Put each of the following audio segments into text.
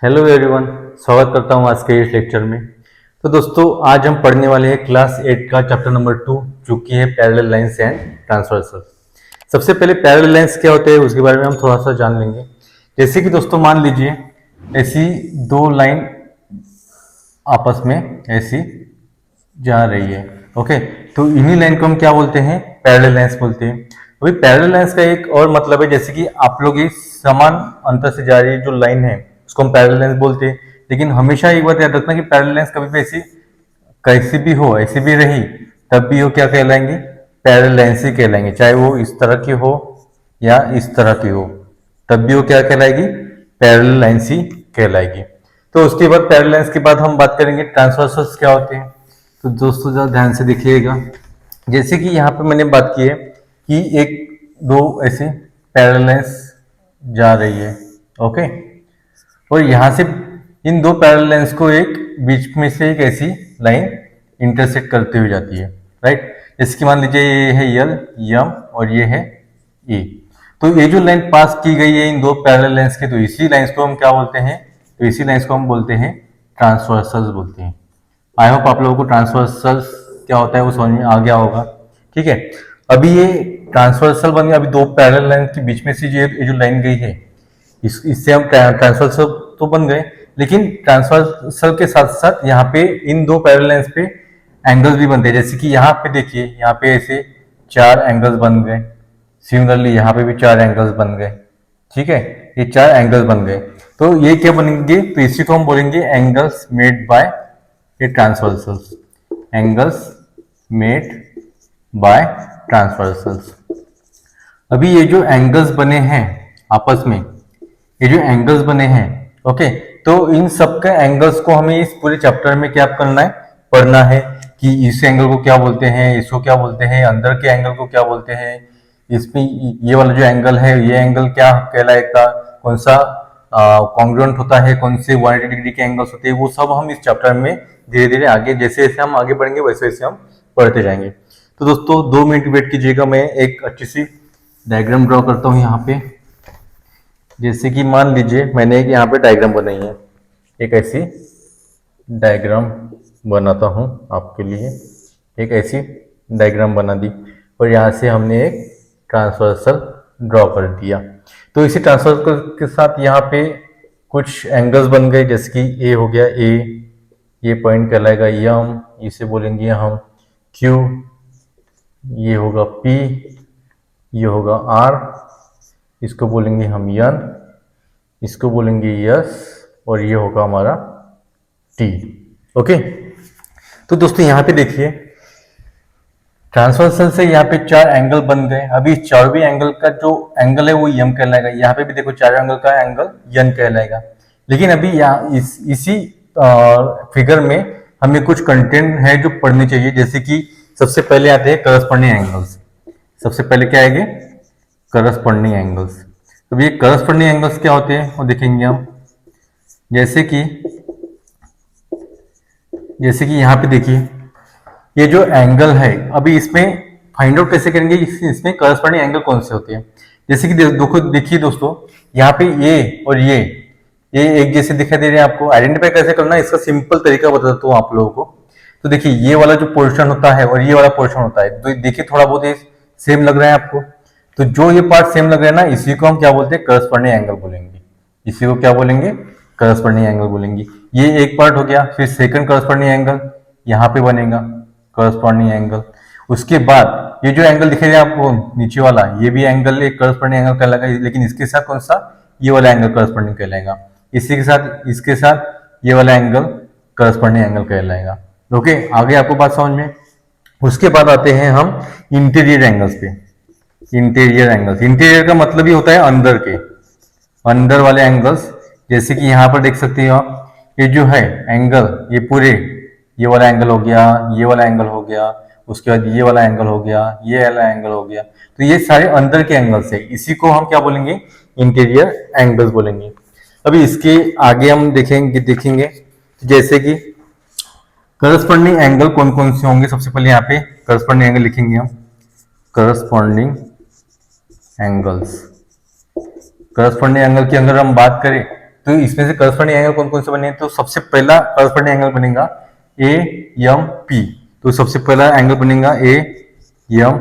Hello everyone, स्वागत करता हूँ आज के इस लेक्चर में। तो दोस्तों, आज हम पढ़ने वाले हैं क्लास 8 का चैप्टर नंबर 2, जो कि है पैरेलल लाइंस एंड ट्रांसवर्सल। सबसे पहले पैरेलल लाइंस क्या होते हैं उसके बारे में हम थोड़ा सा जान लेंगे। जैसे कि दोस्तों मान लीजिए ऐसी दो लाइन आपस में ऐसी जा रही है, ओके। तो इन्हीं लाइन को हम क्या बोलते हैं? पैरेलल लाइंस बोलते हैं। अभी पैरेलल लाइंस का एक और मतलब है, जैसे कि आप लोग इस समान अंतर से जा रही जो लाइन है उसको हम पैरेलल लाइंस बोलते हैं। लेकिन हमेशा एक बात याद रखना कि पैरेलल लाइंस कभी भी ऐसी कैसी भी हो, ऐसी भी रही तब भी वो क्या कहलाएंगे? पैरेलल लाइंस ही कहलाएंगे। चाहे वो इस तरह की हो या इस तरह की हो, तब भी वो क्या कहलाएगी? पैरेलल लाइंस ही कहलाएगी। तो उसके बाद पैरेलल लाइंस के बाद हम बात करेंगे ट्रांसवर्सल्स क्या होते हैं। तो दोस्तों जरा ध्यान से देखिएगा। जैसे कि यहाँ पे मैंने बात की है कि एक दो ऐसे पैरेलल लाइंस जा रही है, ओके। और यहाँ से इन दो पैरेलल लाइंस को एक बीच में से एक ऐसी लाइन इंटरसेक्ट करते हुए जाती है, राइट। जैसे कि मान लीजिए ये है यल यम और ये है ए। तो ये जो लाइन पास की गई है इन दो पैरेलल लाइंस के, तो इसी लाइंस को हम क्या बोलते हैं? तो इसी लाइंस को हम बोलते हैं ट्रांसवर्सल्स बोलते हैं। आई होप आप लोगों को ट्रांसवर्सल्स क्या होता है वो समझ में आ गया होगा, ठीक है। अभी ये ट्रांसवर्सल बन गया। अभी दो पैरेलल लाइन के बीच में से ये जो लाइन गई है इससे हम ट्रांसवर्सल तो बन गए, लेकिन ट्रांसवर्सल के साथ साथ यहाँ पे इन दो पैरेलल लाइंस पे एंगल्स भी बनते हैं। जैसे कि यहाँ पे देखिए, यहाँ पे ऐसे चार एंगल्स बन गए। सिमिलरली यहाँ पे भी चार एंगल्स बन गए, ठीक है। ये चार एंगल्स बन गए, तो ये क्या बनेंगे? तो इसी को हम बोलेंगे एंगल्स मेड बाय ये transversals. Angles made by transversals. अभी ये जो एंगल्स बने हैं आपस में, ये जो एंगल्स बने हैं, ओके, तो इन सब के एंगल्स को हमें इस पूरे चैप्टर में क्या करना है? पढ़ना है कि इस एंगल को क्या बोलते हैं, इसको क्या बोलते हैं, अंदर के एंगल को क्या बोलते हैं, इसमें ये वाला जो एंगल है ये एंगल क्या कहलाएगा, कौन सा कॉन्ग्रुएंट होता है, कौन से 180 डिग्री के एंगल्स होते हैं, वो सब हम इस चैप्टर में धीरे धीरे आगे जैसे जैसे हम आगे बढ़ेंगे वैसे वैसे हम पढ़ते जाएंगे। तो दोस्तों 2 मिनट वेट कीजिएगा, मैं एक अच्छी सी डायग्राम ड्रॉ करता हूँ यहाँ पे। जैसे कि मान लीजिए मैंने एक यहाँ पे डायग्राम बनाई है, एक ऐसी डायग्राम बनाता हूँ आपके लिए। एक ऐसी डायग्राम बना दी और यहाँ से हमने एक ट्रांसवर्सल ड्रॉ कर दिया। तो इसी ट्रांसवर्सल के साथ यहाँ पे कुछ एंगल्स बन गए। जैसे कि ए हो गया, ए ये पॉइंट कहलाएगा यम, इसे बोलेंगे हम क्यू, ये होगा पी, ये होगा आर, इसको बोलेंगे हम यन, इसको बोलेंगे यस, और ये होगा हमारा टी, ओके। तो दोस्तों यहाँ पे देखिए ट्रांसवर्सल से यहाँ पे चार एंगल बन गए। अभी इस चार भी एंगल का जो एंगल है वो यम कहलाएगा। यहाँ पे भी देखो चार एंगल का एंगल यन कहलाएगा। लेकिन अभी यहाँ इसी फिगर में हमें कुछ कंटेंट है जो पढ़नी चाहिए। जैसे कि सबसे पहले आते हैं करस्पॉन्डिंग एंगल्स। सबसे पहले क्या आएंगे? Corresponding angles. तो ये करस्पॉन्डिंग एंगल्स क्या होते हैं वो देखेंगे हम। जैसे कि यहाँ पे देखिए ये जो एंगल है, अभी इसमें फाइंड आउट कैसे करेंगे इसमें करस्पॉन्डिंग एंगल कौन से होते हैं। जैसे कि देखिए दोस्तों, यहाँ पे ये और ये एक जैसे दिखाई दे रहे हैं आपको। आइडेंटिफाई कैसे करना है इसका सिंपल तरीका बताता हूँ आप लोगों को। तो देखिए ये वाला जो पोर्शन होता है और ये वाला पोर्शन होता है, तो देखिए थोड़ा बहुत ये सेम लग रहा है आपको। तो जो ये पार्ट सेम लग रहा है ना, इसी को हम क्या बोलते हैं? करस्पॉन्डिंग एंगल बोलेंगे। इसी को क्या बोलेंगे? करस्पॉन्डिंग एंगल बोलेंगे। ये एक पार्ट हो गया। फिर सेकंड करस्पॉन्डिंग एंगल यहाँ पे बनेगा, करस्पॉन्डिंग एंगल। उसके बाद ये जो एंगल दिखाई दे आपको नीचे वाला, ये भी एंगल एक करस्पॉन्डिंग एंगल कहलाएगा। लेकिन इसके साथ कौन सा? ये वाला एंगल करस्पॉन्डिंग कहलाएगा। इसी के साथ इसके साथ ये वाला एंगल करस्पॉन्डिंग एंगल कहलाएगा, ओके। आगे आपको बात समझ में। उसके बाद आते हैं हम इंटीरियर एंगल्स पे। इंटीरियर एंगल्स, इंटीरियर का मतलब ही होता है अंदर के, अंदर वाले एंगल्स। जैसे कि यहाँ पर देख सकते हो आप, ये जो है एंगल, ये पूरे, ये वाला एंगल हो गया, ये वाला एंगल हो गया, उसके बाद ये वाला एंगल हो गया, ये वाला एंगल हो गया। तो ये सारे अंदर के एंगल्स है। इसी को हम क्या बोलेंगे? इंटीरियर एंगल्स बोलेंगे। अभी इसके आगे हम देखेंगे जैसे कि करस्पॉन्डिंग एंगल कौन कौन से होंगे। सबसे पहले यहाँ पे करस्पॉन्डिंग एंगल लिखेंगे हम, करस्पॉन्डिंग एंगल्स। करस्पॉन्डिंग एंगल की अगर हम बात करें तो इसमें से करस्पॉन्डिंग एंगल कौन कौन से बने हैं, तो सबसे पहला करस्पॉन्डिंग एंगल बनेगा ए एम पी। तो सबसे पहला एंगल बनेगा ए एम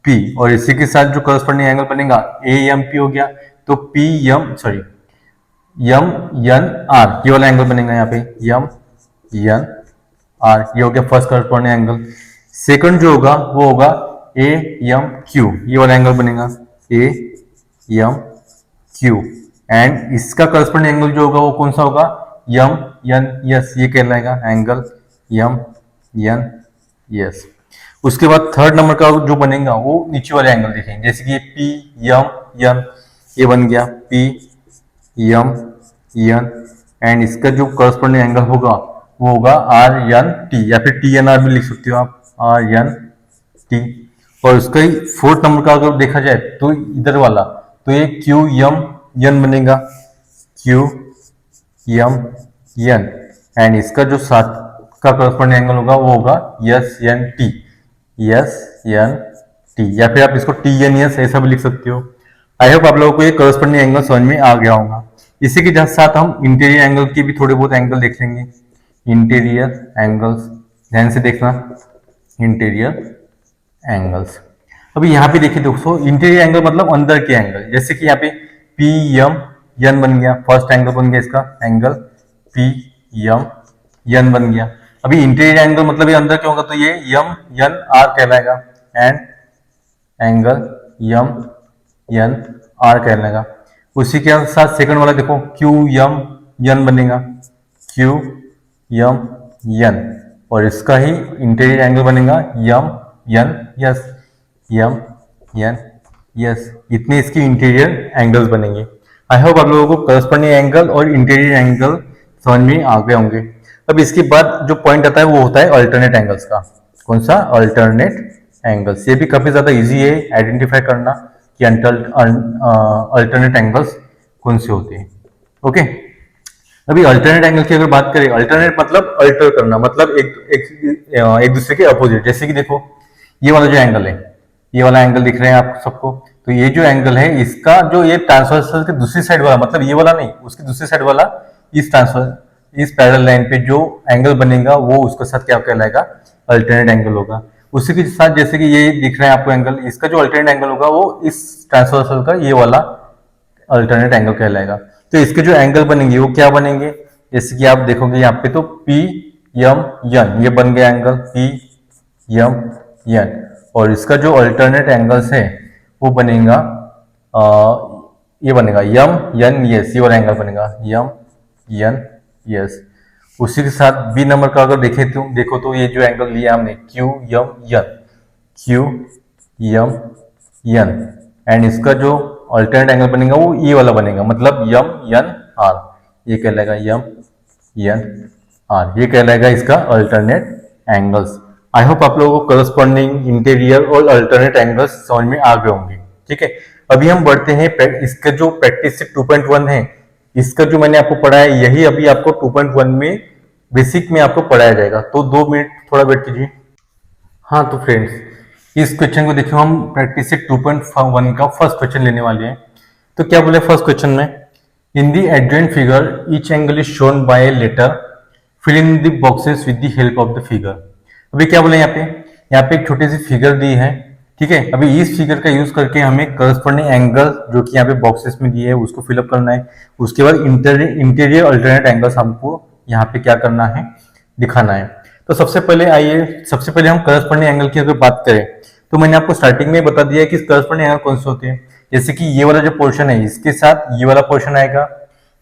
पी, और इसी के साथ जो करस्पॉन्डिंग एंगल बनेगा ए एम पी हो गया, तो P M sorry M N R, ये वाला एंगल बनेगा यहाँ पे एम एन आर, ये हो गया फर्स्ट करस्पॉन्डिंग एंगल। सेकंड जो होगा वो होगा ए एम क्यू, ये वाला एंगल बनेगा ए एम क्यू, एंड इसका करस्पॉन्डिंग एंगल जो होगा वो कौन सा होगा, एम एन एस, ये कहलाएगा एंगल एम एन एस। उसके बाद थर्ड नंबर का जो बनेगा वो नीचे वाले एंगल देखेंगे, जैसे कि पी एम एन, ये बन गया पी एम एन, एंड इसका जो करस्पॉन्डिंग एंगल होगा वो होगा आर एन टी, या फिर टी एन आर भी लिख सकते हो आप, आर एन टी। और उसका ही फोर्थ नंबर का अगर देखा जाए तो इधर वाला, तो ये क्यू एम एन बनेगा, क्यू एम एन, एंड इसका जो साथ का करस्पॉन्डिंग एंगल होगा वो होगा S N T, S N T, या फिर आप इसको टी एन एस ऐसा भी लिख सकते हो। आई होप आप लोगों को ये करस्पॉन्डिंग एंगल समझ में आ गया होगा। इसी के साथ हम इंटीरियर एंगल की भी थोड़े बहुत एंगल देख लेंगे। इंटीरियर एंगल्स ध्यान से देखना, इंटीरियर एंगल्स। अभी यहाँ पे देखिए दोस्तों, इंटीरियर एंगल मतलब अंदर के एंगल, जैसे कि यहाँ पे पी एम एन बन गया, फर्स्ट एंगल बन गया इसका एंगल पी एम एन बन गया। अभी इंटीरियर एंगल मतलब ये अंदर क्या होगा, तो ये एम एन आर कहलाएगा, and angle M N R कहलाएगा। उसी के साथ सेकंड वाला देखो क्यू एम एन बनेगा, क्यू एम एन, और इसका ही इंटीरियर एंगल बनेगा M N S, M N S. इतने इसकी इंटीरियर एंगल्स बनेंगे। आई होप आप लोगों को करस्पॉन्डिंग एंगल और इंटीरियर एंगल समझ में आ गए होंगे। अब इसके बाद जो पॉइंट आता है वो होता है अल्टरनेट एंगल्स का। कौन सा, अल्टरनेट एंगल्स। ये भी काफी ज्यादा इजी है आइडेंटिफाई करना कि अल्टरनेट एंगल्स कौन से होते हैं। ओके, अभी अल्टरनेट एंगल की अगर बात करें, अल्टरनेट मतलब अल्टर करना, मतलब एक दूसरे के अपोजिट। जैसे कि देखो ये वाला जो एंगल है, ये वाला एंगल दिख रहे हैं आप सबको, तो ये जो एंगल है इसका जो ये ट्रांसवर्सल के दूसरी साइड वाला, मतलब ये वाला नहीं, उसकी दूसरी साइड वाला इस पैरेलल लाइन पे जो एंगल बनेगा वो उसके साथ क्या कहलाएगा, अल्टरनेट एंगल होगा। उसी के साथ जैसे कि ये दिख रहा है आपको एंगल, इसका जो अल्टरनेट एंगल होगा वो इस ट्रांसवर्सल का ये वाला अल्टरनेट एंगल कहलाएगा। तो इसके जो एंगल बनेंगे वो क्या बनेंगे, जैसे कि आप देखोगे यहाँ पे तो पी एम एन, ये बन गया एंगल पी एम एन, और इसका जो अल्टरनेट एंगल्स है वो बनेगा ये बनेगा एम एन एस, ये वाला एंगल बनेगा एम एन एस। उसी के साथ बी नंबर का अगर देखे तो देखो तो ये जो एंगल लिया हमने Q M N, Q M N, and इसका जो अल्टरनेट एंगल बनेगा वो ये वाला बनेगा, मतलब एम एन आर, ये कहलाएगा एम एन आर, ये कहलाएगा इसका अल्टरनेट एंगल्स। आई होप आप लोगों को करस्पॉन्डिंग इंटीरियर और अल्टरनेट एंगल्स समझ में आ गए होंगे। ठीक है, अभी हम बढ़ते हैं इसका जो प्रैक्टिस 2.1 है, इसका जो मैंने आपको पढ़ाया यही अभी आपको 2.1 में बेसिक में आपको पढ़ाया जाएगा। तो 2 मिनट थोड़ा वेट कीजिए। हाँ तो फ्रेंड्स, इस क्वेश्चन को देखिए, हम प्रैक्टिस 2.1 का फर्स्ट क्वेश्चन लेने वाले हैं। तो क्या बोले फर्स्ट क्वेश्चन में, in the adjoint figure each angle is shown by a letter, fill in the boxes with the help of the figure. अभी क्या बोले यहाँ पे एक छोटी सी फिगर दी है। ठीक है, अभी इस फिगर का यूज करके हमें करस्पॉन्डिंग एंगल जो कि यहाँ पे बॉक्सेस में दिए है उसको फिलअप करना है। उसके बाद इंटीरियर अल्टरनेट एंगल्स हमको यहाँ पे क्या करना है, दिखाना है। तो सबसे पहले हम करस्पॉन्डिंग एंगल की अगर बात करें तो मैंने आपको स्टार्टिंग में बता दिया है कि करस्पॉन्डिंग एंगल कौन से होते हैं। जैसे कि ये वाला जो पोर्शन है इसके साथ ये वाला पोर्शन आएगा,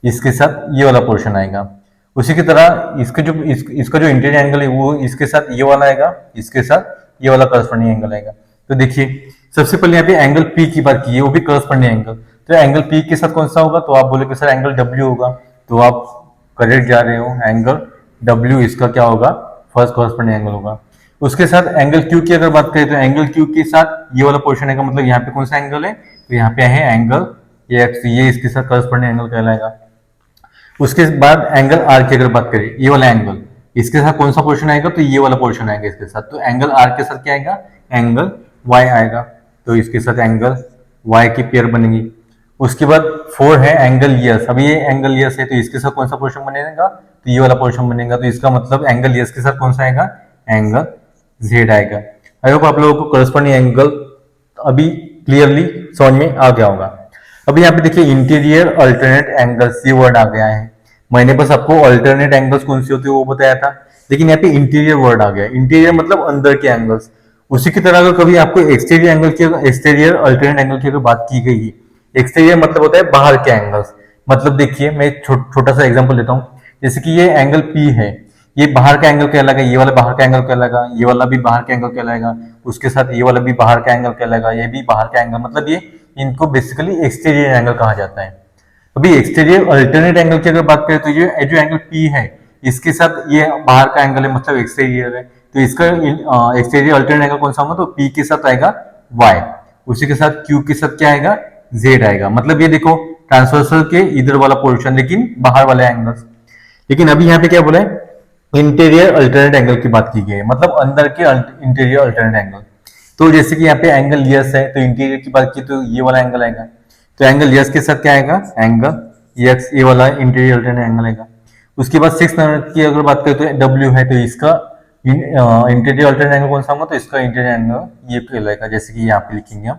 इसके साथ ये वाला पोर्शन आएगा। उसी की तरह इसका जो इंटीरियर एंगल है वो इसके साथ ये वाला आएगा, इसके साथ ये वाला करस्पॉन्डिंग एंगल आएगा। तो देखिए सबसे पहले यहाँ पे एंगल पी की बात की है, वो भी करस्पॉन्डिंग एंगल। तो एंगल पी के साथ कौन सा होगा, तो आप बोलोगे सर एंगल डब्ल्यू होगा, तो आप करेक्ट जा रहे हो, एंगल डब्ल्यू इसका क्या होगा, फर्स्ट करस्पॉन्डिंग एंगल होगा। उसके साथ एंगल क्यू की अगर बात करें तो एंगल क्यू के साथ ये वाला पोर्शन आएगा, मतलब यहाँ पे कौन सा एंगल है, तो यहाँ पे है एंगल एक्स, ये इसके साथ करस्पॉन्डिंग एंगल कहलाएगा। उसके बाद एंगल आर की अगर बात करें, ये वाला एंगल इसके साथ कौन सा पोर्शन आएगा, तो ये वाला पोर्शन आएगा इसके साथ। तो एंगल आर के साथ क्या आएगा, एंगल वाई आएगा, तो इसके साथ एंगल वाई की पेयर बनेगी। उसके बाद 4 है एंगल यस। अभी ये एंगल यस है तो इसके साथ कौन सा पोर्शन बनेगा, तो ये वाला पोर्शन बनेगा। तो इसका मतलब एंगल यस के साथ कौन सा आएगा, एंगल जेड आएगा। आई होप आप लोगों को करस्पॉन्डिंग एंगल अभी क्लियरली समझ में आ गया होगा। अभी यहाँ पे देखिए इंटीरियर अल्टरनेट एंगल्स ये वर्ड आ गया है। मैंने बस आपको अल्टरनेट एंगल्स कौन सी होती है वो बताया था, लेकिन यहाँ पे इंटीरियर वर्ड आ गया। इंटीरियर मतलब अंदर के एंगल्स। उसी की तरह अगर कभी आपको एक्सटीरियर एंगल की, एक्सटीरियर अल्टरनेट एंगल की अगर बात की गई है, एक्सटीरियर मतलब होता है बाहर के एंगल्स। मतलब देखिए मैं छोटा सा एग्जांपल देता हूँ, जैसे कि ये एंगल पी है, ये बाहर का एंगल कहलाएगा, ये वाला बाहर का एंगल कहलाएगा, ये वाला भी बाहर का एंगल कहलाएगा, उसके साथ ये वाला भी बाहर का एंगल कहलाएगा, ये भी बाहर का एंगल। मतलब ये इनको बेसिकली एक्सटीरियर एंगल कहा जाता है। अभी एक्सटीरियर अल्टरनेट एंगल की अगर बात करें तो ये जो एंगल पी है इसके साथ ये बाहर का एंगल है, मतलब एक्सटीरियर है। तो इसका एक्सटीरियर अल्टरनेट एंगल कौन सा होगा, तो पी के साथ आएगा वाई, उसी के साथ क्यू के साथ क्या आएगा, जेड आएगा। मतलब ये देखो ट्रांसवर्सल के इधर वाला पोर्शन लेकिन बाहर वाले एंगल्स। लेकिन अभी यहाँ पे क्या बोला है, इंटीरियर अल्टरनेट एंगल की बात की गई है, मतलब अंदर के इंटीरियर अल्टरनेट एंगल। तो जैसे कि यहाँ पे एंगल यस है तो इंटीरियर की बात की तो ये वाला एंगल आएगा। तो एंगल यस के साथ क्या आएगा, एंगल यक्स, ये वाला इंटीरियर अल्टरनेट एंगल आएगा। उसके बाद 6 नंबर की अगर बात करें तो डब्ल्यू है, तो इसका इंटीरियर अल्टरनेट एंगल कौन सा होगा, तो इसका इंटीरियर एंगल ये कहलाएगा, जैसे कि यहाँ पे लिखेंगे हम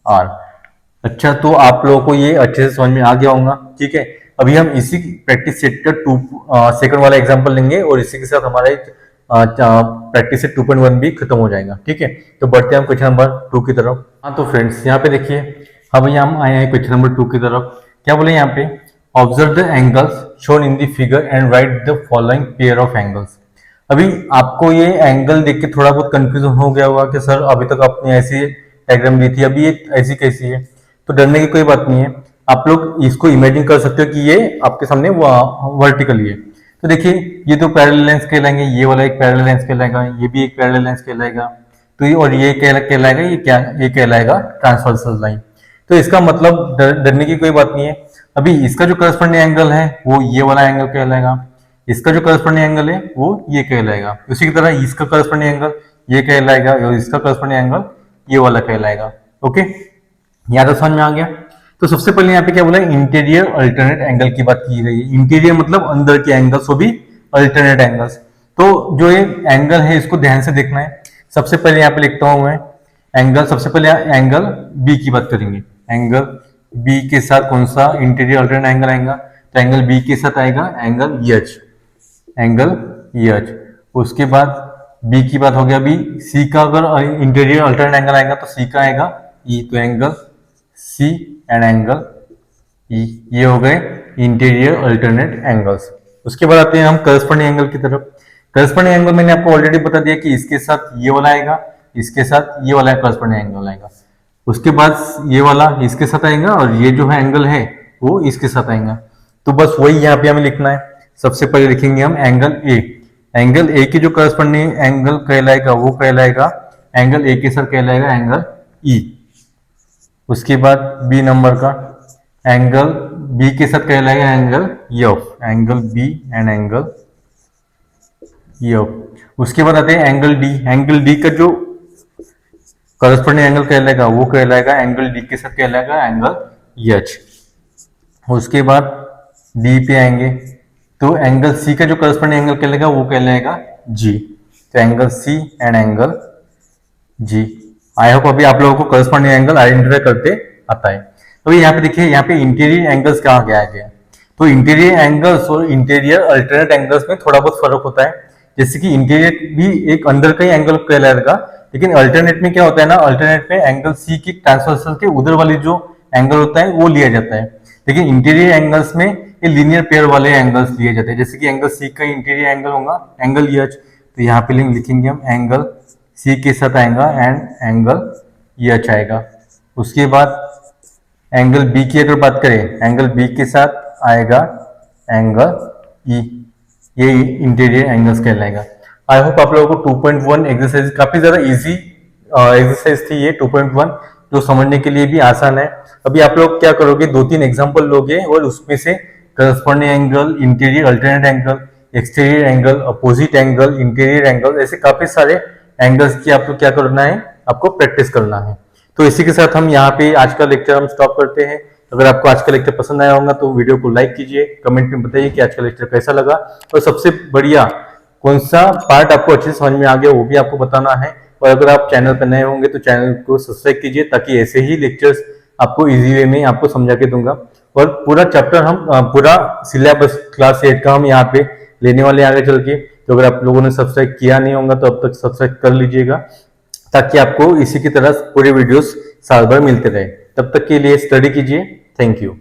आर। अच्छा, तो आप लोगों को ये अच्छे से समझ में आ गया होगा, ठीक है। अभी हम इसी प्रैक्टिस सेट का 2 सेकंड वाला एग्जांपल लेंगे और इसी के साथ हमारा प्रैक्टिस सेट 2.1 भी खत्म हो जाएगा, ठीक है। तो बढ़ते हैं हम क्वेश्चन नंबर 2 की तरफ। हाँ तो फ्रेंड्स यहाँ पे देखिए, अब यहाँ हम आए हैं क्वेश्चन नंबर 2 की तरफ। क्या बोले यहाँ पे, observe the angles shown in the figure and right the following pair of angles. अभी आपको ये एंगल देख के थोड़ा बहुत कंफ्यूजन हो गया होगा कि सर अभी तक आपने ऐसी डायग्राम दी थी, अभी ये ऐसी कैसी है। तो डरने की कोई बात नहीं है, आप लोग इसको इमेजिन कर सकते हो कि ये आपके सामने वर्टिकली है। तो देखिए ये तो पैरेलल लाइंस कहलाएंगे, ये वाला एक पैरेलल लाइंस कहलाएगा, ये भी एक पैरेलल लाइंस कहलाएगा। तो ये और ये कहलाएगा, ये क्या, ये कहलाएगा ट्रांसवर्सल लाइन। तो इसका मतलब डरने की कोई बात नहीं है। अभी इसका जो करस्पॉन्डिंग एंगल है वो ये वाला एंगल कहलाएगा, इसका जो करस्पॉन्डिंग एंगल है वो ये कहलाएगा। उसी की तरह इसका करस्पॉन्डिंग एंगल ये कहलाएगा और इसका करस्पॉन्डिंग एंगल ये वाला कहलाएगा। ओके, यहाँ तो समझ में आ गया। तो सबसे पहले यहाँ पे क्या बोला, इंटीरियर अल्टरनेट एंगल की बात की गई है। इंटीरियर मतलब अंदर के एंगल्स, वो भी अल्टरनेट एंगल्स। तो जो ये एंगल है इसको ध्यान से देखना है। सबसे पहले यहाँ पे लिखता हूं मैं एंगल, सबसे पहले एंगल बी की बात करेंगे। एंगल बी के साथ कौन सा इंटीरियर अल्टरनेट एंगल आएगा, तो एंगल बी के साथ आएगा एंगल एच, एंगल एच। उसके बाद बी की बात हो गया। अभी सी का अगर इंटीरियर अल्टरनेट एंगल आएगा तो सी का आएगा ई, तो angle C and angle E, ये हो गए इंटीरियर अल्टरनेट एंगल्स। उसके बाद आते हैं हम करस्पॉन्डिंग एंगल की तरफ। करस्पॉन्डिंग एंगल मैंने आपको ऑलरेडी बता दिया कि इसके साथ ये वाला आएगा, इसके साथ ये वाला करस्पॉन्डिंग एंगल आएगा। उसके बाद ये वाला इसके साथ आएगा और ये जो है एंगल है वो इसके साथ आएगा। तो बस वही यहाँ पे हमें लिखना है। सबसे पहले लिखेंगे हम एंगल ए। एंगल ए की जो करस्पॉन्डिंग एंगल कहलाएगा वो कहलाएगा एंगल ए के साथ कहलाएगा एंगल ई। उसके बाद बी नंबर का एंगल बी के साथ कहलाएगा angle F, angle B and angle F. उसके बाद आते हैं एंगल डी। एंगल डी का जो करस्पॉन्डिंग एंगल कहलाएगा वो कहलाएगा एंगल डी के साथ कहलाएगा एंगल एच। उसके बाद डी पे आएंगे तो एंगल सी का जो करस्पॉन्डिंग एंगल कहलाएगा वो कहलाएगा जी। तो angle C and angle G. I hope अभी आप लोगों को करस्पॉन्डिंग एंगल आइडेंटिफाई करते आता है। तो यहाँ पे देखिए, यहाँ पे इंटीरियर एंगल्स कहाँ गया गया। तो इंटीरियर एंगल्स और इंटीरियर अल्टरनेट एंगल्स में थोड़ा बहुत फर्क होता है। जैसे कि इंटीरियर भी एक अंदर का ही एंगल कहलाएगा, लेकिन अल्टरनेट में क्या होता है ना, अल्टरनेट में एंगल सी की ट्रांसवर्सल के उधर वाली जो एंगल होता है वो लिया जाता है। लेकिन इंटीरियर एंगल्स में ये लीनियर पेयर वाले एंगल्स लिए जाते हैं। जैसे कि एंगल सी का इंटीरियर एंगल होगा एंगल एच, तो यहाँ पे लिखेंगे हम एंगल सी के साथ आएगा एंड एंगल एच आएगा। उसके बाद एंगल बी की अगर बात करें, एंगल बी के साथ आएगा एंगल ई, ये इंटीरियर एंगल्स कहलाएगा। आई होप आप लोगों को 2.1 एक्सरसाइज काफी ज्यादा इजी एक्सरसाइज थी ये 2.1, जो समझने के लिए भी आसान है। अभी आप लोग क्या करोगे, 2-3 एग्जांपल लोगे और उसमें से corresponding angle, interior alternate angle, exterior angle, opposite angle, interior angle, ऐसे काफी सारे एंगल्स की आपको क्या करना है, आपको प्रैक्टिस करना है। तो इसी के साथ हम यहाँ पे आज का लेक्चर हम स्टॉप करते हैं। अगर आपको आज का लेक्चर पसंद आया होगा तो वीडियो को लाइक कीजिए, कमेंट में बताइए कि आज का लेक्चर कैसा लगा, और सबसे बढ़िया कौन सा पार्ट आपको अच्छे से समझ में आ गया वो भी आपको बताना है। और अगर आप चैनल पर नए होंगे तो चैनल को सब्सक्राइब कीजिए, ताकि ऐसे ही लेक्चर्स आपको इजी वे में आपको समझा के दूंगा। और पूरा चैप्टर हम पूरा सिलेबस क्लास 8 का हम यहाँ पे लेने वाले आगे चल के। तो अगर आप लोगों ने सब्सक्राइब किया नहीं होगा तो अब तक सब्सक्राइब कर लीजिएगा, ताकि आपको इसी की तरह पूरे वीडियोस साल भर मिलते रहे। तब तक के लिए स्टडी कीजिए। Thank you.